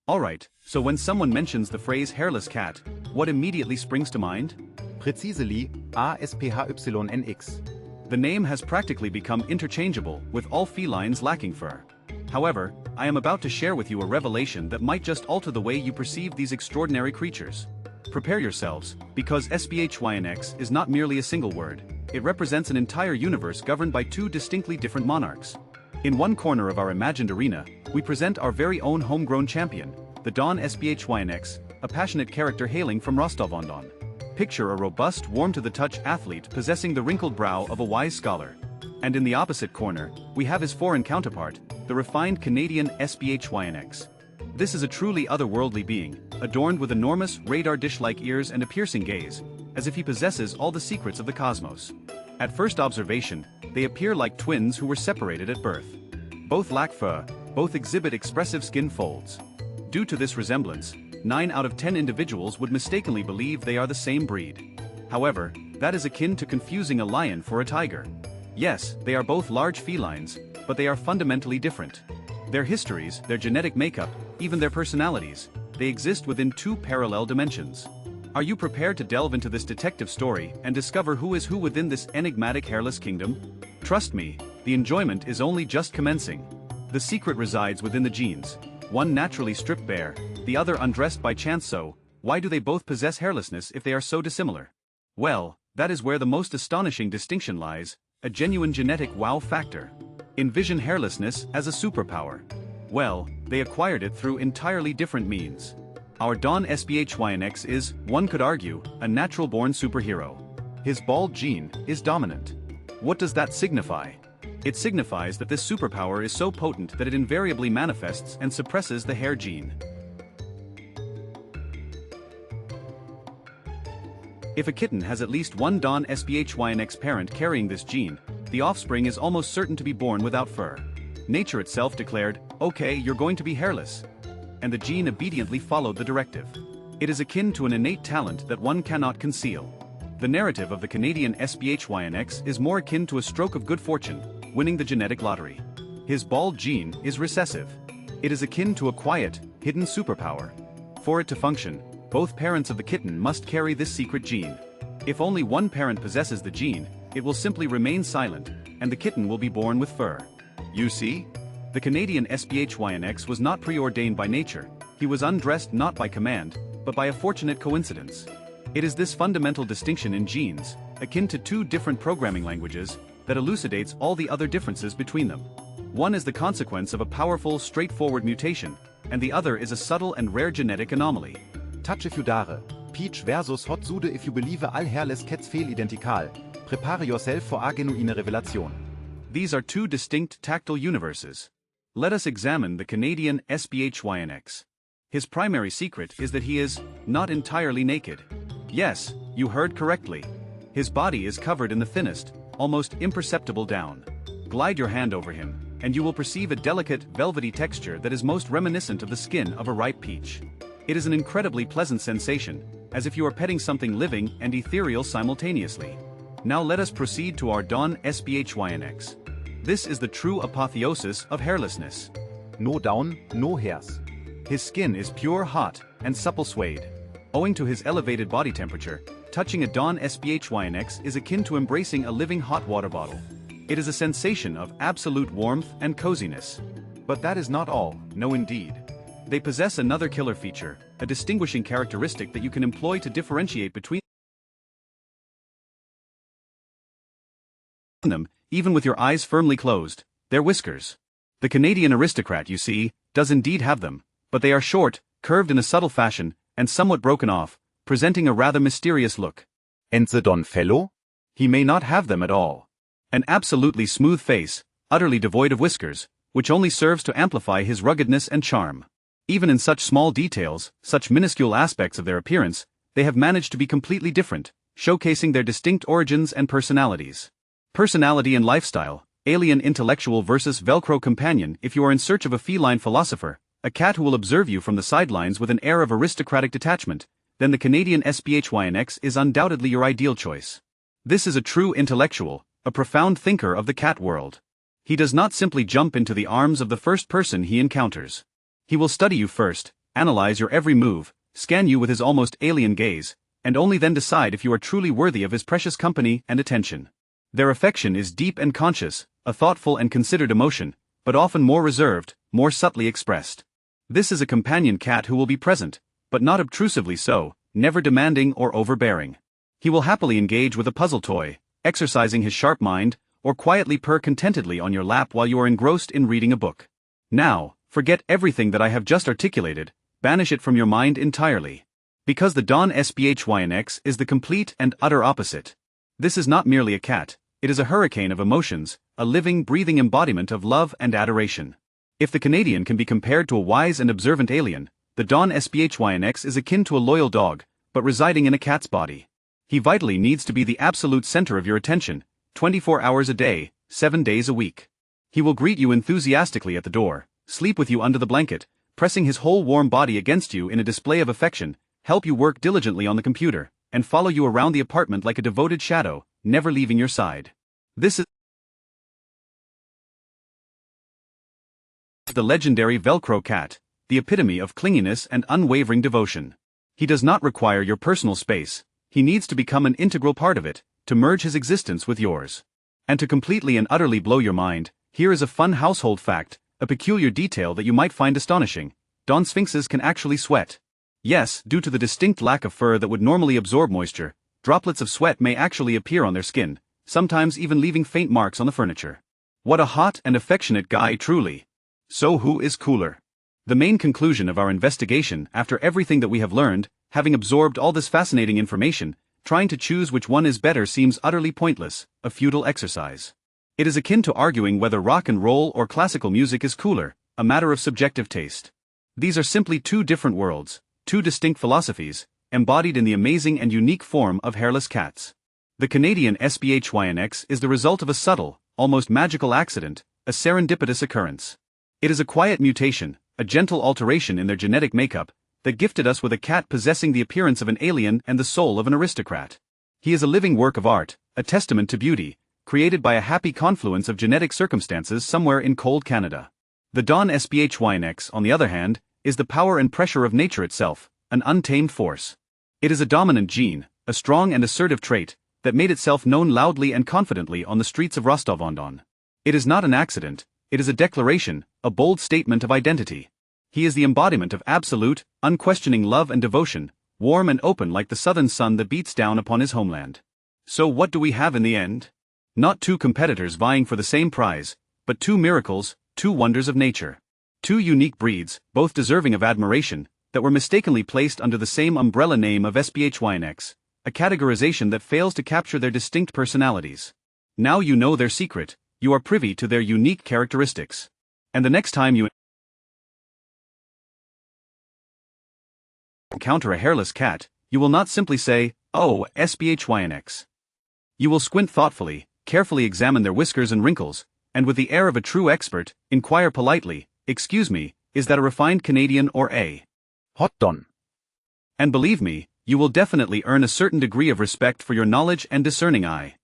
Alright, so when someone mentions the phrase hairless cat, what immediately springs to mind? Präzisely, ASPHYNX. The name has practically become interchangeable, with all felines lacking fur. However, I am about to share with you a revelation that might just alter the way you perceive these extraordinary creatures. Prepare yourselves, because SPHYNX is not merely a single word. It represents an entire universe governed by two distinctly different monarchs. In one corner of our imagined arena, we present our very own homegrown champion, the Don SPHYNX, a passionate character hailing from Rostov-on-Don. Picture a robust, warm-to-the-touch athlete possessing the wrinkled brow of a wise scholar. And in the opposite corner, we have his foreign counterpart, the refined Canadian SPHYNX. This is a truly otherworldly being, adorned with enormous, radar dish-like ears and a piercing gaze, as if he possesses all the secrets of the cosmos. At first observation, they appear like twins who were separated at birth. Both lack fur, both exhibit expressive skin folds. Due to this resemblance, 9 out of 10 individuals would mistakenly believe they are the same breed. However, that is akin to confusing a lion for a tiger. Yes, they are both large felines, but they are fundamentally different. Their histories, their genetic makeup, even their personalities, they exist within two parallel dimensions. Are you prepared to delve into this detective story and discover who is who within this enigmatic hairless kingdom? Trust me, the enjoyment is only just commencing. The secret resides within the genes. One naturally stripped bare, the other undressed by chance. So, why do they both possess hairlessness if they are so dissimilar? Well, that is where the most astonishing distinction lies, a genuine genetic wow factor. Envision hairlessness as a superpower. Well, they acquired it through entirely different means. Our Don SPHYNX is, one could argue, a natural-born superhero. His bald gene is dominant. What does that signify? It signifies that this superpower is so potent that it invariably manifests and suppresses the hair gene. If a kitten has at least one Don SPHYNX parent carrying this gene, the offspring is almost certain to be born without fur. Nature itself declared, "Okay, you're going to be hairless." And the gene obediently followed the directive. It is akin to an innate talent that one cannot conceal. The narrative of the Canadian SPHYNX is more akin to a stroke of good fortune, winning the genetic lottery. His bald gene is recessive. It is akin to a quiet, hidden superpower. For it to function, both parents of the kitten must carry this secret gene. If only one parent possesses the gene, it will simply remain silent, and the kitten will be born with fur. You see? The Canadian SPHYNX was not preordained by nature, he was undressed not by command, but by a fortunate coincidence. It is this fundamental distinction in genes, akin to two different programming languages, that elucidates all the other differences between them. One is the consequence of a powerful, straightforward mutation, and the other is a subtle and rare genetic anomaly. Touch if you dare. Peach versus Hot Sude if you believe all hairless cats fehlidentical. Prepare yourself for a genuine revelation. These are two distinct tactile universes. Let us examine the Canadian SPHYNX. His primary secret is that he is not entirely naked. Yes, you heard correctly. His body is covered in the thinnest, almost imperceptible down. Glide your hand over him, and you will perceive a delicate, velvety texture that is most reminiscent of the skin of a ripe peach. It is an incredibly pleasant sensation, as if you are petting something living and ethereal simultaneously. Now let us proceed to our Don SPHYNX. This is the true apotheosis of hairlessness. No down, no hairs. His skin is pure hot and supple suede. Owing to his elevated body temperature, touching a Don SPHYNX is akin to embracing a living hot water bottle. It is a sensation of absolute warmth and coziness. But that is not all, no indeed. They possess another killer feature, a distinguishing characteristic that you can employ to differentiate between them, even with your eyes firmly closed, their whiskers. The Canadian aristocrat, you see, does indeed have them, but they are short, curved in a subtle fashion, and somewhat broken off, presenting a rather mysterious look. And the Don fellow? He may not have them at all. An absolutely smooth face, utterly devoid of whiskers, which only serves to amplify his ruggedness and charm. Even in such small details, such minuscule aspects of their appearance, they have managed to be completely different, showcasing their distinct origins and personalities. Personality and lifestyle, alien intellectual versus Velcro companion. If you are in search of a feline philosopher, a cat who will observe you from the sidelines with an air of aristocratic detachment, then the Canadian SPHYNX is undoubtedly your ideal choice. This is a true intellectual, a profound thinker of the cat world. He does not simply jump into the arms of the first person he encounters. He will study you first, analyze your every move, scan you with his almost alien gaze, and only then decide if you are truly worthy of his precious company and attention. Their affection is deep and conscious, a thoughtful and considered emotion, but often more reserved, more subtly expressed. This is a companion cat who will be present, but not obtrusively so, never demanding or overbearing. He will happily engage with a puzzle toy, exercising his sharp mind, or quietly purr contentedly on your lap while you are engrossed in reading a book. Now, forget everything that I have just articulated, banish it from your mind entirely. Because the Don SPHYNX is the complete and utter opposite. This is not merely a cat, it is a hurricane of emotions, a living, breathing embodiment of love and adoration. If the Canadian can be compared to a wise and observant alien, the Don SPHYNX is akin to a loyal dog, but residing in a cat's body. He vitally needs to be the absolute center of your attention, 24 hours a day, 7 days a week. He will greet you enthusiastically at the door, sleep with you under the blanket, pressing his whole warm body against you in a display of affection, help you work diligently on the computer, and follow you around the apartment like a devoted shadow, never leaving your side. This is the legendary Velcro cat, the epitome of clinginess and unwavering devotion. He does not require your personal space, he needs to become an integral part of it, to merge his existence with yours. And to completely and utterly blow your mind, here is a fun household fact, a peculiar detail that you might find astonishing: Don Sphinxes can actually sweat. Yes, due to the distinct lack of fur that would normally absorb moisture, droplets of sweat may actually appear on their skin, sometimes even leaving faint marks on the furniture. What a hot and affectionate guy truly. So who is cooler? The main conclusion of our investigation, after everything that we have learned, having absorbed all this fascinating information, trying to choose which one is better seems utterly pointless, a futile exercise. It is akin to arguing whether rock and roll or classical music is cooler, a matter of subjective taste. These are simply two different worlds, two distinct philosophies, embodied in the amazing and unique form of hairless cats. The Canadian SPHYNX is the result of a subtle, almost magical accident, a serendipitous occurrence. It is a quiet mutation, a gentle alteration in their genetic makeup, that gifted us with a cat possessing the appearance of an alien and the soul of an aristocrat. He is a living work of art, a testament to beauty, created by a happy confluence of genetic circumstances somewhere in cold Canada. The Don SPHYNX, on the other hand, is the power and pressure of nature itself, an untamed force. It is a dominant gene, a strong and assertive trait, that made itself known loudly and confidently on the streets of Rostov-on-Don. It is not an accident, it is a declaration, a bold statement of identity. He is the embodiment of absolute, unquestioning love and devotion, warm and open like the southern sun that beats down upon his homeland. So what do we have in the end? Not two competitors vying for the same prize, but two miracles, two wonders of nature. Two unique breeds, both deserving of admiration, that were mistakenly placed under the same umbrella name of SPHYNX, a categorization that fails to capture their distinct personalities. Now you know their secret, you are privy to their unique characteristics. And the next time you encounter a hairless cat, you will not simply say, "Oh, SPHYNX." You will squint thoughtfully, carefully examine their whiskers and wrinkles, and with the air of a true expert, inquire politely, "Excuse me, is that a refined Canadian or a hot Don?" And believe me, you will definitely earn a certain degree of respect for your knowledge and discerning eye.